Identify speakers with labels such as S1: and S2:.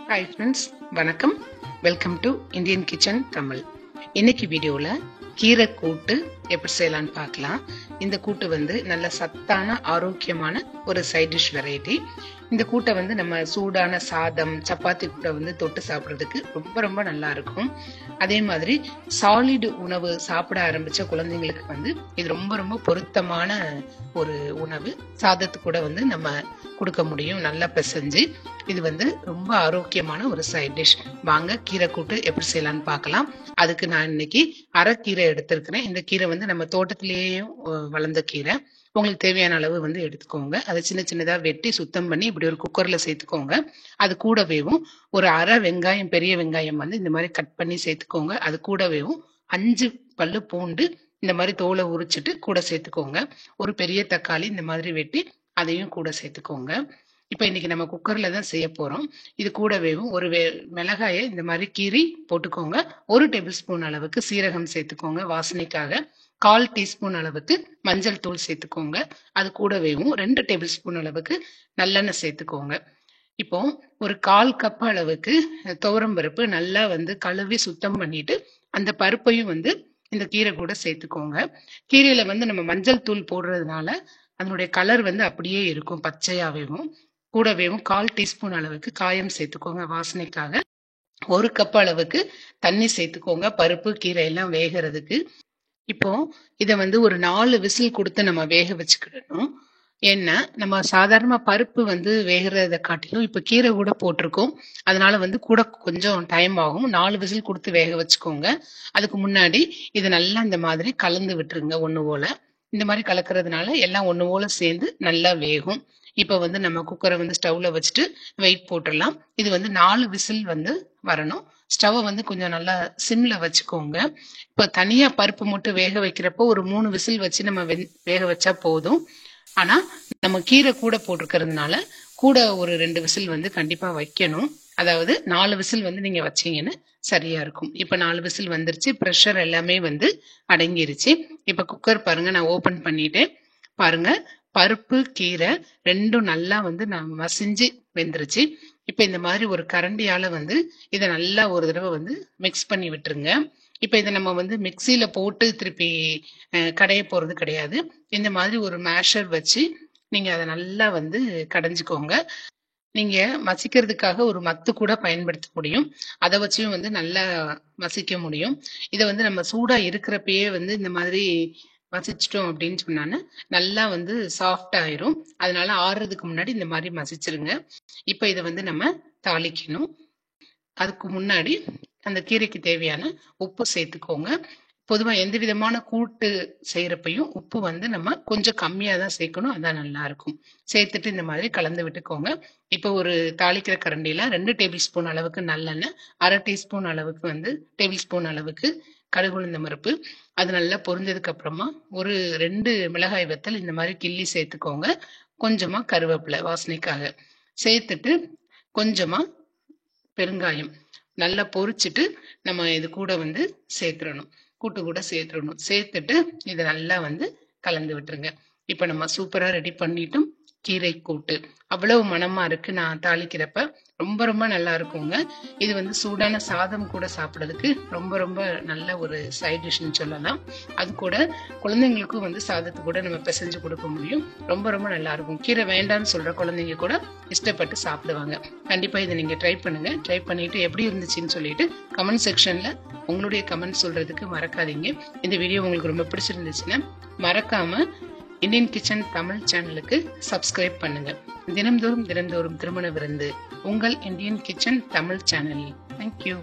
S1: Hi friends, வணக்கம். Welcome to Indian kitchen Tamil. இன்னைக்கு வீடியோவில் கீரை கூட்டு எப்படி செய்யலான்னு பார்க்கலாம். இந்த கூட்டு வந்து நல்ல சத்தான ஆரோக்கியமான ஒரு சைட் டிஷ் வெரைட்டி. இந்த கூட்டை வந்து நம்ம சூடான சாதம், சப்பாத்தி கூட வந்து தொட்டு சாப்பிட்றதுக்கு ரொம்ப ரொம்ப நல்லா இருக்கும். அதே மாதிரி சாலிட் உணவு சாப்பிட ஆரம்பிச்ச குழந்தைங்களுக்கு வந்து இது ரொம்ப ரொம்ப பொருத்தமான ஒரு உணவு. சாதத்து கூட வந்து நம்ம கொடுக்க முடியும் நல்லா பிசைஞ்சு. இது வந்து ரொம்ப ஆரோக்கியமான ஒரு சைட் டிஷ். வாங்க கீரை கூட்டு எப்படி செய்யலான்னு பார்க்கலாம். அதுக்கு நான் இன்னைக்கு அரைக்கீரை எடுத்திருக்கிறேன். இந்த கீரை வந்து நம்ம தோட்டத்திலேயும் வளர்ந்த கீரை. உங்களுக்கு தேவையான அளவு வந்து எடுத்துக்கோங்க. அதை சின்ன சின்னதா வெட்டி சுத்தம் பண்ணி இப்படி ஒரு குக்கர்ல சேர்த்துக்கோங்க. அது கூடவேவும் ஒரு அரை வெங்காயம், பெரிய வெங்காயம் வந்து இந்த மாதிரி கட் பண்ணி சேர்த்துக்கோங்க. அது கூடவேவும் 5 பல்லு பூண்டு இந்த மாதிரி தோலை உரிச்சிட்டு கூட சேர்த்துக்கோங்க. ஒரு பெரிய தக்காளி இந்த மாதிரி வெட்டி அதையும் கூட சேர்த்துக்கோங்க. இப்ப இன்னைக்கு நம்ம குக்கர்ல தான் செய்ய போறோம். இது கூடவேவும் ஒரு மிளகாயை இந்த மாதிரி கீரி போட்டுக்கோங்க. 1 டேபிள் ஸ்பூன் அளவுக்கு சீரகம் சேர்த்துக்கோங்க வாசனைக்காக. 1/4 டீஸ்பூன் அளவுக்கு மஞ்சள் தூள் சேர்த்துக்கோங்க. அது கூடவேவும் 2 டேபிள் ஸ்பூன் அளவுக்கு நல்லெண்ணெய் சேர்த்துக்கோங்க. இப்போ ஒரு 1/4 கப் அளவுக்கு துவரம் பருப்பு நல்லா வந்து கழுவி சுத்தம் பண்ணிட்டு அந்த பருப்பையும் வந்து இந்த கீரை கூட சேர்த்துக்கோங்க. கீரையில வந்து நம்ம மஞ்சள் தூள் போடுறதுனால அதனுடைய கலர் வந்து அப்படியே இருக்கும், பச்சையாவேவும். கூடவேவும் 1/4 டீஸ்பூன் அளவுக்கு காயம் சேர்த்துக்கோங்க வாசனைக்காக. 1 கப் அளவுக்கு தண்ணி சேர்த்துக்கோங்க பருப்பு கீரை எல்லாம் வேகிறதுக்கு. இப்போ இத வந்து ஒரு 4 விசில் கொடுத்து நம்ம வேக வச்சுக்கிடணும். ஏன்னா நம்ம சாதாரண பருப்பு வந்து வேகிறத காட்டிலும் இப்ப கீரை கூட போட்டிருக்கோம். அதனால வந்து கூட கொஞ்சம் டைம் ஆகும். 4 விசில் கொடுத்து வேக வச்சுக்கோங்க. அதுக்கு முன்னாடி இது நல்லா இந்த மாதிரி கலந்து விட்டுருங்க ஒண்ணு போல. இந்த மாதிரி கலக்கிறதுனால எல்லாம் ஒண்ணு போல சேர்ந்து நல்லா வேகும். இப்ப வந்து நம்ம குக்கரை வந்து ஸ்டவ்ல வச்சுட்டு வெயிட் போட்டுடலாம். இது வந்து 4 விசில் வந்து வரணும். ஸ்டவ்வை வந்து கொஞ்சம் நல்லா சிம்ல வச்சுக்கோங்க. இப்ப தனியா பருப்பு மட்டும் வேக வைக்கிறப்போ ஒரு 3 விசில் வச்சு நம்ம வேக வச்சா போதும். ஆனா நம்ம கீரை கூட போட்டிருக்கிறதுனால கூட ஒரு 2 விசில் வந்து கண்டிப்பா வைக்கணும். அதாவது 4 விசில் வந்து நீங்க வச்சீங்கன்னு சரியா இருக்கும். இப்ப 4 விசில் வந்துருச்சு. ப்ரெஷர் எல்லாமே வந்து அடங்கிருச்சு. இப்ப குக்கர் பாருங்க, நான் ஓபன் பண்ணிட்டேன். பாருங்க, பருப்பு கீரை ரெண்டும் நல்லா வந்து நான் மசிஞ்சு வெந்துருச்சு. இப்ப இந்த மாதிரி ஒரு கரண்டியால வந்து இதை நல்லா ஒரு தடவை வந்து மிக்ஸ் பண்ணி விட்டுருங்க. இப்ப இதை நம்ம வந்து மிக்சியில போட்டு திருப்பி கடைய போறது கிடையாது. இந்த மாதிரி ஒரு மேஷர் வச்சு நீங்க அதை நல்லா வந்து கடைஞ்சுக்கோங்க. நீங்க மசிக்கிறதுக்காக ஒரு மத்து கூட பயன்படுத்த முடியும். அதை வச்சும் வந்து நல்லா மசிக்க முடியும். இதை வந்து நம்ம சூடா இருக்கிறப்பயே வந்து இந்த மாதிரி மசிச்சிட்டோம் அப்படின்னு சொன்னான்னு நல்லா வந்து சாஃப்ட் ஆயிரும். அதனால ஆறுறதுக்கு முன்னாடி இந்த மாதிரி மசிச்சிருங்க. இப்ப இதை வந்து நம்ம தாளிக்கணும். அதுக்கு முன்னாடி அந்த கீரைக்கு தேவையான உப்பு சேர்த்துக்கோங்க. பொதுவா எந்த விதமான கூட்டு செய்யறப்பையும் உப்பு வந்து நம்ம கொஞ்சம் கம்மியா தான் சேர்க்கணும். அதான் நல்லா இருக்கும். சேர்த்துட்டு இந்த மாதிரி கலந்து விட்டுக்கோங்க. இப்போ ஒரு தாளிக்கிற கரண்டியில 2 டேபிள் ஸ்பூன் அளவுக்கு நல்லெண்ணெய், 1/2 டீஸ்பூன் அளவுக்கு வந்து டேபிள் ஸ்பூன் அளவுக்கு கடுகு உளுந்தம் பருப்பு, அது நல்லா பொரிஞ்சதுக்கு அப்புறமா ஒரு 2 மிளகாய் வத்தல் இந்த மாதிரி கிள்ளி சேர்த்துக்கோங்க. கொஞ்சமா கருவேப்பிலை வாசனைக்காக சேர்த்துட்டு கொஞ்சமா பெருங்காயம் நல்லா பொரிச்சிட்டு நம்ம இது கூட வந்து சேர்த்துடணும். கூட்டு கூட சேர்த்துடணும். சேர்த்துட்டு இதை நல்லா வந்து கலந்து விட்டுருங்க. இப்ப நம்ம சூப்பரா ரெடி பண்ணிட்டோம் கீரை கூட்டு. அவ்வளவு மணமா இருக்கு. நான் தாளிக்கிறப்ப ரொம்ப ரொம்ப நல்லா இருக்குங்க. இது வந்து சூடான சாதம் கூட சாப்பிடறதுக்கு ரொம்ப ரொம்ப நல்ல ஒரு சைட் டிஷ்னு சொல்லலாம். அது கூட குழந்தைங்களுக்கும் வந்து சாதத்து கூட நம்ம பிசைஞ்சு கொடுக்க முடியும். ரொம்ப ரொம்ப நல்லா இருக்கும். கீரை வேண்டாம்னு சொல்ற குழந்தைங்க கூட இஷ்டப்பட்டு சாப்பிடுவாங்க. கண்டிப்பா இதை நீங்க ட்ரை பண்ணுங்க. ட்ரை பண்ணிட்டு எப்படி இருந்துச்சுன்னு சொல்லிட்டு கமெண்ட் செக்ஷன்ல உங்களுடைய கமெண்ட் சொல்றதுக்கு மறக்காதீங்க. இந்த வீடியோ உங்களுக்கு ரொம்ப பிடிச்சிருந்துச்சுன்னா மறக்காம இந்தியன் கிச்சன் தமிழ் சேனலுக்கு சப்ஸ்கிரைப் பண்ணுங்க. தினம்தோறும் திருமண விருந்து உங்கள் இந்தியன் கிச்சன் தமிழ் சேனலில். தேங்க்யூ.